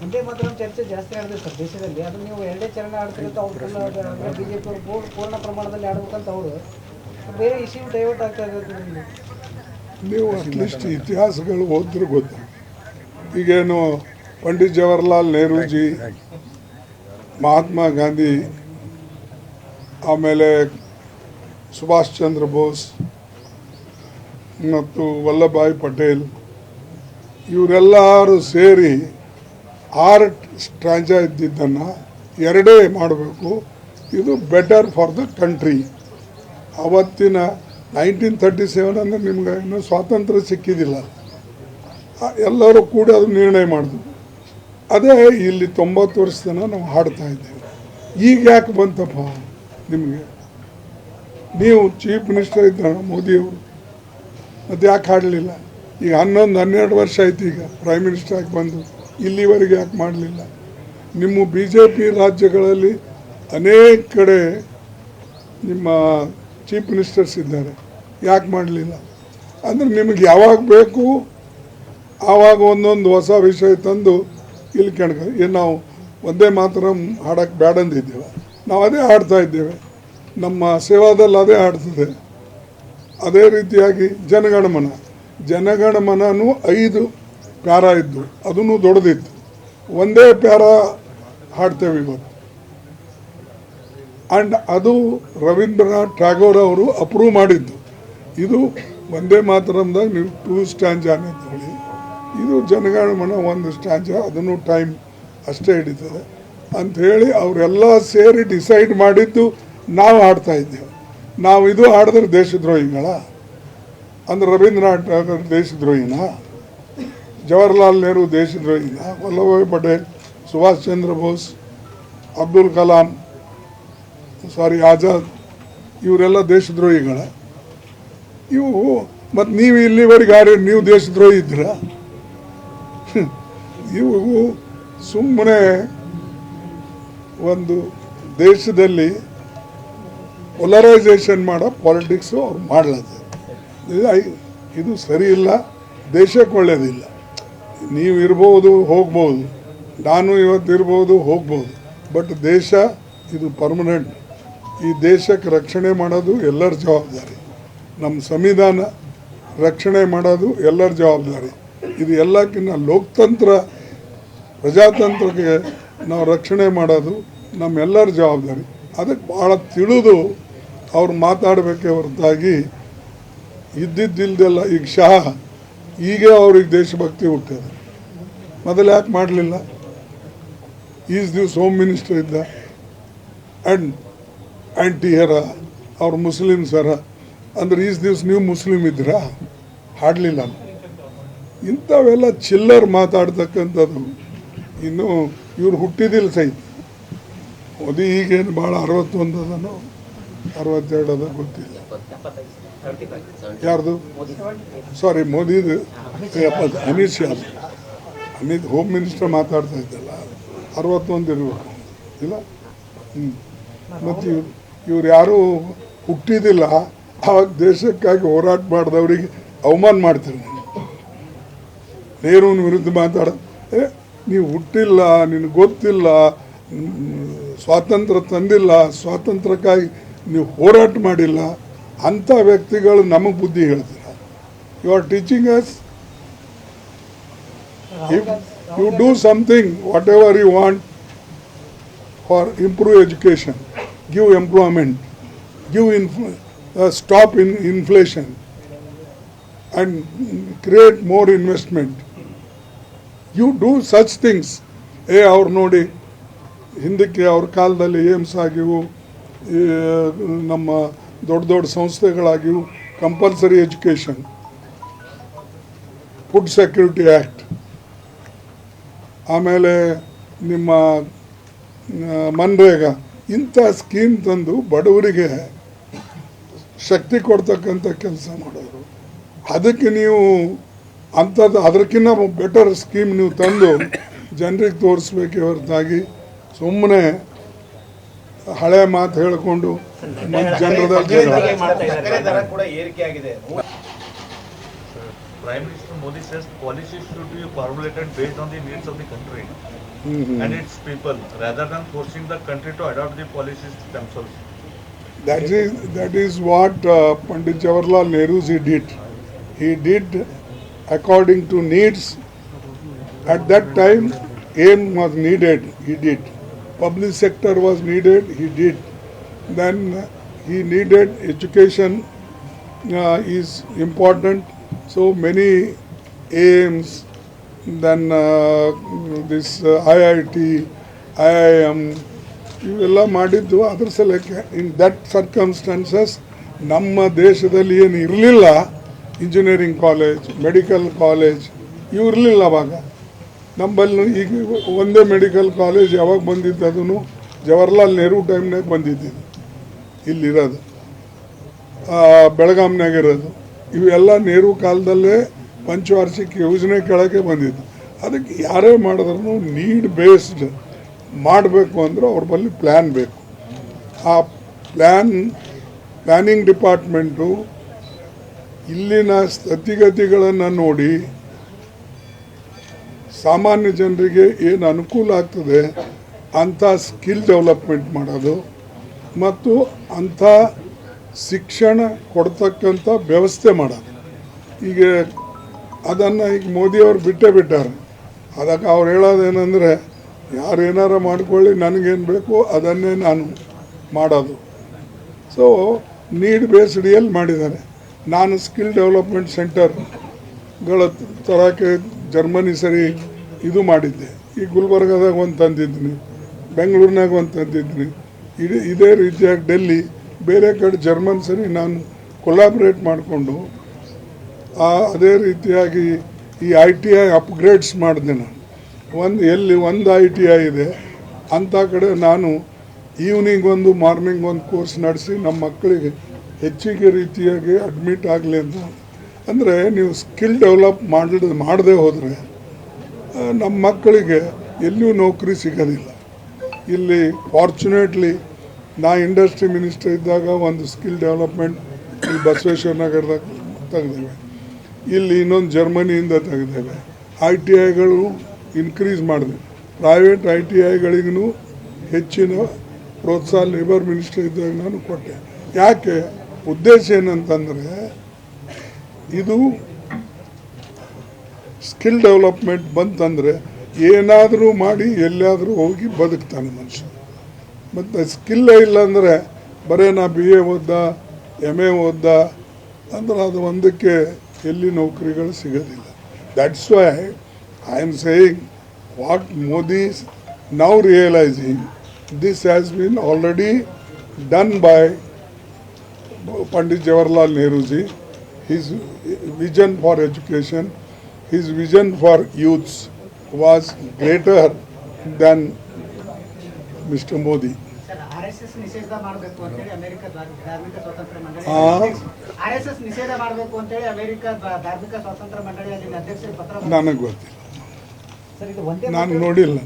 ಒಂದೇ ಮಾತ್ರ ಚರ್ಚೆ ಜಾಸ್ತಿ ಆಡಿದೆ ಸರ್ ದೇಶದಲ್ಲಿ. ಅದು ನೀವು ಎರಡೇ ಚರಣ ಆಡ್ತಿರುತ್ತೆ ಅವ್ರು ಬಿಜೆಪಿ ಅವರು ಪೂರ್ಣ ಪ್ರಮಾಣದಲ್ಲಿ ಆಡ್ಬೇಕಂತ ಅವರು ಬೇರೆ ಇಶ್ಯೂ ಡೈವರ್ಟ್ ಆಗ್ತಾ ಇರೋದು. ನೀವು ಅಟ್ಲೀಸ್ಟ್ ಇತಿಹಾಸಗಳು ಓದಿದ್ರೆ ಗೊತ್ತು. ಈಗೇನು ಪಂಡಿತ್ ಜವಾಹರ್ಲಾಲ್ ನೆಹರೂಜಿ, ಮಹಾತ್ಮ ಗಾಂಧಿ, ಆಮೇಲೆ ಸುಭಾಷ್ ಚಂದ್ರ ಬೋಸ್ ಮತ್ತು ವಲ್ಲಭಭಾಯಿ ಪಟೇಲ್ ಇವರೆಲ್ಲರೂ ಸೇರಿ 6 ಸ್ಟ್ರಾಂಜಾ ಇದ್ದಿದ್ದನ್ನು 2 ಮಾಡಬೇಕು. ಇದು ಬೆಟರ್ ಫಾರ್ ದ ಕಂಟ್ರಿ. ಅವತ್ತಿನ 1937 ಅಂದರೆ ನಿಮ್ಗೆ ಇನ್ನೂ ಸ್ವಾತಂತ್ರ್ಯ ಸಿಕ್ಕಿದ್ದಿಲ್ಲ. ಎಲ್ಲರೂ ಕೂಡ ಅದು ನಿರ್ಣಯ ಮಾಡಿದ್ರು. ಅದೇ ಇಲ್ಲಿ 90 ವರ್ಷ ತನಕ ನಾವು ಹಾಡ್ತಾ ಇದ್ದೇವೆ. ಈಗ ಯಾಕೆ ಬಂತಪ್ಪ ನಿಮಗೆ? ನೀವು ಚೀಫ್ ಮಿನಿಸ್ಟರ್ ಇದ್ದ ಮೋದಿಯವರು, ಮತ್ತು ಯಾಕೆ ಹಾಡಲಿಲ್ಲ? ಈಗ 11-12 ವರ್ಷ ಆಯ್ತು ಈಗ ಪ್ರೈಮ್ ಮಿನಿಸ್ಟರ್ ಆಗಿ ಬಂದು, ಇಲ್ಲಿವರೆಗೆ ಯಾಕೆ ಮಾಡಲಿಲ್ಲ? ನಿಮ್ಮ ಬಿ ಜೆ ಪಿ ರಾಜ್ಯಗಳಲ್ಲಿ ಅನೇಕ ಕಡೆ ನಿಮ್ಮ ಚೀಫ್ ಮಿನಿಸ್ಟರ್ಸ್ ಇದ್ದಾರೆ, ಯಾಕೆ ಮಾಡಲಿಲ್ಲ? ಅಂದರೆ ನಿಮಗೆ ಯಾವಾಗ ಬೇಕು ಆವಾಗ ಒಂದೊಂದು ಹೊಸ ವಿಷಯ ತಂದು ಇಲ್ಲಿ ಏನು ನಾವು ಒಂದೇ ಮಾತ್ರ ಹಾಡೋಕ್ಕೆ ಬ್ಯಾಡ ಅಂದಿದ್ದೇವೆ. ನಾವು ಅದೇ ಹಾಡ್ತಾ ಇದ್ದೇವೆ, ನಮ್ಮ ಸೇವಾದಲ್ಲಿ ಅದೇ ಹಾಡ್ತದೆ. ಅದೇ ರೀತಿಯಾಗಿ ಜನಗಣಮನೂ 5 ಪ್ಯಾರ ಇದ್ದು, ಅದನ್ನು ದೊಡ್ಡದಿತ್ತು. ಒಂದೇ ಪ್ಯಾರ ಹಾಡ್ತೇವೆ ಇವತ್ತು. ಆ್ಯಂಡ್ ಅದು ರವೀಂದ್ರನಾಥ್ ಟ್ಯಾಗೋರ್ ಅವರು ಅಪ್ರೂವ್ ಮಾಡಿದ್ದು. ಇದು ಒಂದೇ ಮಾತರಮ್ದಾಗ ನೀವು 2 ಸ್ಟ್ಯಾಂಜಾನೇ ತಗೊಳ್ಳಿ, ಇದು ಜನಗಣಮನ 1 ಸ್ಟ್ಯಾಂಜಾ, ಅದನ್ನು ಟೈಮ್ ಅಷ್ಟೇ ಹಿಡಿತದೆ ಅಂಥೇಳಿ ಅವರೆಲ್ಲ ಸೇರಿ ಡಿಸೈಡ್ ಮಾಡಿದ್ದು ನಾವು ಹಾಡ್ತಾ ಇದ್ದೇವೆ. ನಾವು ಇದು ಹಾಡಿದ್ರೆ ದೇಶದ್ರೋಹಿಗಳ? ಅಂದ್ರೆ ರವೀಂದ್ರನಾಥ್ ಟ್ಯಾಗೋರ್ ದೇಶದ್ರೋಹಿನ? ಜವಾಹರ್ಲಾಲ್ ನೆಹರು ದೇಶದ್ರೋಹಿನ? ವಲ್ಲಭಭಾಯಿ ಪಟೇಲ್, ಸುಭಾಷ್ ಚಂದ್ರ ಬೋಸ್, ಅಬ್ದುಲ್ ಕಲಾಂ, ಆಜಾದ್ ಇವರೆಲ್ಲ ದೇಶದ್ರೋಹಿಗಳ? ಇವು ಮತ್ತು ನೀವು ಇಲ್ಲಿವರೆಗೆ ಆಡಿ ನೀವು ದೇಶದ್ರೋಹಿ ಇದ್ದೀರ? ಇವು ಸುಮ್ಮನೆ ಒಂದು ದೇಶದಲ್ಲಿ ಪೊಲರೈಸೇಷನ್ ಮಾಡೋ ಪಾಲಿಟಿಕ್ಸು ಅವ್ರು ಮಾಡ್ಲದು. ಇದು ಸರಿ ಇಲ್ಲ, ದೇಶಕ್ಕೆ ಒಳ್ಳೆಯದಿಲ್ಲ. ನೀವು ಇರ್ಬೋದು, ಹೋಗ್ಬೋದು, ನಾನು ಇವತ್ತು ಇರ್ಬೋದು, ಹೋಗ್ಬೋದು, ಬಟ್ ದೇಶ ಇದು ಪರ್ಮನೆಂಟ್. ಈ ದೇಶಕ್ಕೆ ರಕ್ಷಣೆ ಮಾಡೋದು ಎಲ್ಲರ ಜವಾಬ್ದಾರಿ. ನಮ್ಮ ಸಂವಿಧಾನ ರಕ್ಷಣೆ ಮಾಡೋದು ಎಲ್ಲರ ಜವಾಬ್ದಾರಿ. ಇದು ಎಲ್ಲಕ್ಕಿಂತ ಲೋಕತಂತ್ರ, ಪ್ರಜಾತಂತ್ರಕ್ಕೆ ನಾವು ರಕ್ಷಣೆ ಮಾಡೋದು ನಮ್ಮೆಲ್ಲರ ಜವಾಬ್ದಾರಿ. ಅದಕ್ಕೆ ಭಾಳ ತಿಳಿದು ಅವ್ರು ಮಾತಾಡಬೇಕೇ ಹೊರತಾಗಿ ಇದ್ದಿದ್ದಿಲ್ದೆಲ್ಲ. ಈಗ ಈಗ ಅವ್ರಿಗೆ ದೇಶಭಕ್ತಿ ಹುಟ್ಟಿದೆ, ಮೊದಲು ಯಾಕೆ ಮಾಡಲಿಲ್ಲ? ಈಸ್ ದಿವ್ಸ ಹೋಮ್ ಮಿನಿಸ್ಟರ್ ಇದ್ದ, ಆ್ಯಂಡ್ ಆ್ಯಂಟಿಯರ ಅವ್ರು ಮುಸ್ಲಿಮ್ಸರ ಅಂದ್ರೆ ಈಸ್ ದಿವ್ಸ ನೀವು ಮುಸ್ಲಿಮ್ ಇದ್ದೀರಾ? ಹಾಡಲಿಲ್ಲ. ಇಂಥವೆಲ್ಲ ಚಿಲ್ಲರ್ ಮಾತಾಡ್ತಕ್ಕಂಥದ್ದು. ಇನ್ನು ಇವ್ರು ಹುಟ್ಟಿದಿಲ್ಲ ಸಹಿತ. ಮೋದಿ ಈಗೇನು ಭಾಳ 61 ಅದನೋ 62 ಅದ ಗೊತ್ತಿಲ್ಲ. ಯಾರ್ದು? ಮೋದಿದು ಅಮಿತ್ ಶಾ. ಹೋಮ್ ಮಿನಿಸ್ಟರ್ ಮಾತಾಡ್ತಾ ಇದ್ದಲ್ಲ, 61 ಇರಬೇಕು ಇಲ್ಲ? ಮತ್ತು ಇವ್ರು ಯಾರೂ ಹುಟ್ಟಿದಿಲ್ಲ. ಆವಾಗ ದೇಶಕ್ಕಾಗಿ ಹೋರಾಟ ಮಾಡಿದವ್ರಿಗೆ ಅವಮಾನ ಮಾಡ್ತಾರೆ. ನೆಹರೂನ ವಿರುದ್ಧ ನೀವು ಹುಟ್ಟಿಲ್ಲ, ನಿನಗೆ ಗೊತ್ತಿಲ್ಲ, ಸ್ವಾತಂತ್ರ್ಯ ತಂದಿಲ್ಲ, ಸ್ವಾತಂತ್ರ್ಯಕ್ಕಾಗಿ ನೀವು ಹೋರಾಟ ಮಾಡಿಲ್ಲ, ಅಂಥ ವ್ಯಕ್ತಿಗಳು ನಮಗೆ ಬುದ್ಧಿ ಹೇಳ್ತೀರ. You are teaching us. If you do something, whatever you want for improve education, give employment, stop in inflation and create more investment. You do such things. ಅವ್ರು ನೋಡಿ ಹಿಂದಕ್ಕೆ ಅವ್ರ ಕಾಲದಲ್ಲಿ ಏಮ್ಸ್ ಆಗಿವು, ನಮ್ಮ ದೊಡ್ಡ ಸಂಸ್ಥೆಗಳಾಗಿವು, compulsory education, food security act, ಆಮೇಲೆ ನಿಮ್ಮ ಮನ್ರೇಗಾ, ಇಂಥ ಸ್ಕೀಮ್ ತಂದು ಬಡವರಿಗೆ ಶಕ್ತಿ ಕೊಡ್ತಕ್ಕಂಥ ಕೆಲಸ ಮಾಡೋರು. ಅದಕ್ಕೆ ನೀವು ಅಂಥದ್ದು ಅದಕ್ಕಿಂತ ಬೆಟರ್ ಸ್ಕೀಮ್ ನೀವು ತಂದು ಜನರಿಗೆ ತೋರಿಸ್ಬೇಕೇ ಹೊರತಾಗಿ ಸುಮ್ಮನೆ ಹಳೆ ಮಾತು ಹೇಳಿಕೊಂಡು ಜನರದಲ್ಲಿ Prime Minister Modi says policies should be formulated based on the needs of the country. and its people rather than forcing the country to adopt the policies themselves. That is what Pandit Jawaharlal Nehru ji did. He did according to needs. At that time, aim was needed. He did. Public sector was needed. He did. Then he needed education is important. So many aims. Then this IIT, IIM. ಇವೆಲ್ಲ ಮಾಡಿದ್ದು ಅದ್ರ ಸಲಕ್ಕೆ. In that circumstances ನಮ್ಮ ದೇಶದಲ್ಲಿ ಏನು ಇರಲಿಲ್ಲ, engineering college, medical college ಇವು ಇರಲಿಲ್ಲ ಅವಾಗ. ನಮ್ಮಲ್ಲಿ ಈಗ ಒಂದೇ ಮೆಡಿಕಲ್ ಕಾಲೇಜ್ ಯಾವಾಗ ಬಂದಿದ್ದು, ಅದನ್ನು ಜವಾಹರ್ಲಾಲ್ ನೆಹರು ಟೈಮ್ನಾಗ ಬಂದಿದ್ದು ಇಲ್ಲಿರೋದು, ಬೆಳಗಾಂನಾಗ ಇರೋದು. ಇವೆಲ್ಲ ನೆಹರು ಕಾಲದಲ್ಲೇ ಪಂಚವಾರ್ಷಿಕ ಯೋಜನೆ ಕೆಳಗೆ ಬಂದಿದ್ದು. ಅದಕ್ಕೆ ಯಾರೇ ಮಾಡಿದ್ರು ನೀಡ್ ಬೇಸ್ಡ್ ಮಾಡಬೇಕು ಅಂದ್ರೆ ಅವ್ರ ಬಳಿ ಪ್ಲ್ಯಾನ್ ಬೇಕು. ಆ ಪ್ಲ್ಯಾನಿಂಗ್ ಡಿಪಾರ್ಟ್ಮೆಂಟು ಇಲ್ಲಿನ ಸ್ಥಿತಿಗತಿಗಳನ್ನು ನೋಡಿ ಸಾಮಾನ್ಯ ಜನರಿಗೆ ಏನು ಅನುಕೂಲ ಆಗ್ತದೆ ಅಂಥ ಸ್ಕಿಲ್ ಡೆವಲಪ್ಮೆಂಟ್ ಮಾಡೋದು ಮತ್ತು ಅಂಥ ಶಿಕ್ಷಣ ಕೊಡ್ತಕ್ಕಂಥ ವ್ಯವಸ್ಥೆ ಮಾಡೋದು. ಈಗ ಅದನ್ನು ಈಗ ಮೋದಿಯವರು ಬಿಟ್ಟೇ ಬಿಟ್ಟಾರೆ. ಅದಕ್ಕೆ ಅವ್ರು ಹೇಳೋದೇನೆಂದರೆ, ಯಾರು ಏನಾರ ಮಾಡ್ಕೊಳ್ಳಿ, ನನಗೇನು ಬೇಕು ಅದನ್ನೇ ನಾನು ಮಾಡೋದು. ಸೊ ನೀಡ್ ಬೇಸ್ಡ್ ಎಲ್ಲಿ ಮಾಡಿದ್ದಾರೆ. ನಾನು ಸ್ಕಿಲ್ ಡೆವಲಪ್ಮೆಂಟ್ ಸೆಂಟರ್ಗಳ ತರಕ್ಕೆ ಜರ್ಮನಿ ಸರಿ ಇದು ಮಾಡಿದ್ದೆ. ಈ ಗುಲ್ಬರ್ಗಾದಾಗ ಒಂದು ತಂದಿದ್ದೀನಿ, ಬೆಂಗಳೂರಿನಾಗ ಒಂದು ತಂದಿದ್ದೀನಿ. ಇದೇ ರೀತಿಯಾಗಿ ಡೆಲ್ಲಿ, ಬೇರೆ ಕಡೆ ಜರ್ಮನ್ ಸರಿ ನಾನು ಕೊಲಾಬ್ರೇಟ್ ಮಾಡಿಕೊಂಡು ಅದೇ ರೀತಿಯಾಗಿ ಈ ITI ಅಪ್ಗ್ರೇಡ್ಸ್ ಮಾಡಿದೆ. ನಾನು ಎಲ್ಲಿ ಒಂದು ITI ಇದೆ ಅಂಥ ಕಡೆ ನಾನು ಈವ್ನಿಂಗ್ ಒಂದು ಮಾರ್ನಿಂಗ್ ಒಂದು ಕೋರ್ಸ್ ನಡೆಸಿ ನಮ್ಮ ಮಕ್ಕಳಿಗೆ ಹೆಚ್ಚಿಗೆ ರೀತಿಯಾಗಿ ಅಡ್ಮಿಟ್ ಆಗಲಿ ಅಂತ. ಅಂದರೆ ನೀವು ಸ್ಕಿಲ್ ಡೆವಲಪ್ ಮಾಡದೇ ಹೋದರೆ ನಮ್ಮ ಮಕ್ಕಳಿಗೆ ಎಲ್ಲಿಯೂ ನೌಕರಿ ಸಿಗೋದಿಲ್ಲ. ಇಲ್ಲಿ ಫಾರ್ಚುನೇಟ್ಲಿ ನಾ ಇಂಡಸ್ಟ್ರಿ ಮಿನಿಸ್ಟರ್ ಇದ್ದಾಗ ಒಂದು ಸ್ಕಿಲ್ ಡೆವಲಪ್ಮೆಂಟ್ ಇಲ್ಲಿ ಬಸವೇಶ್ವರ ನಗರದಾಗ ತೆಗೆದೇವೆ, ಇಲ್ಲಿ ಇನ್ನೊಂದು ಜರ್ಮನಿಯಿಂದ ತೆಗೆದೇವೆ. ITIಗಳು ಇನ್ಕ್ರೀಸ್ ಮಾಡಿದೆ. ಪ್ರೈವೇಟ್ ITIಗಳಿಗೂ ಹೆಚ್ಚಿನ ಪ್ರೋತ್ಸಾಹ ಲೇಬರ್ ಮಿನಿಸ್ಟರ್ ಇದ್ದಾಗ ನಾನು ಕೊಟ್ಟೆ. ಯಾಕೆ ಉದ್ದೇಶ ಏನಂತಂದರೆ, ಇದು ಸ್ಕಿಲ್ ಡೆವಲಪ್ಮೆಂಟ್ ಬಂತಂದರೆ ಏನಾದರೂ ಮಾಡಿ ಎಲ್ಲಿಯಾದರೂ ಹೋಗಿ ಬದುಕ್ತಾನೆ ಮನುಷ್ಯ. ಮತ್ತು ಸ್ಕಿಲ್ಲೇ ಇಲ್ಲಾಂದರೆ ಬರೀ ನಾ BA ಓದ್ದ, MA ಓದ್ದ ಅಂದ್ರೆ ಅದು ಒಂದಕ್ಕೆ ಎಲ್ಲಿ ನೌಕರಿಗಳು ಸಿಗೋದಿಲ್ಲ. That's why I am saying what Modi now realising this has been already done by Pandit Jawaharlal Nehru ji. His vision for education, his vision for youths was greater than Mr. Modi. RSS ನಿಷೇಧ ಮಾಡಬೇಕು ಅಂತೇಳಿ America ಧಾರ್ಮಿಕ ಸ್ವಾತಂತ್ರ್ಯ ಮಂಡಳಿ RSS ನಿಷೇಧ ಮಾಡಬೇಕು ಅಂತೇಳಿ America ಧಾರ್ಮಿಕ ಸ್ವಾತಂತ್ರ್ಯ ಮಂಡಳಿ ಅಧ್ಯಕ್ಷರಿಗೆ ಪತ್ರ ನನಗೆ ಗೊತ್ತಿಲ್ಲ, ಸರ್. ಇದು ಒಂದೇ ನಾನು ನೋಡಿಲ್ಲ.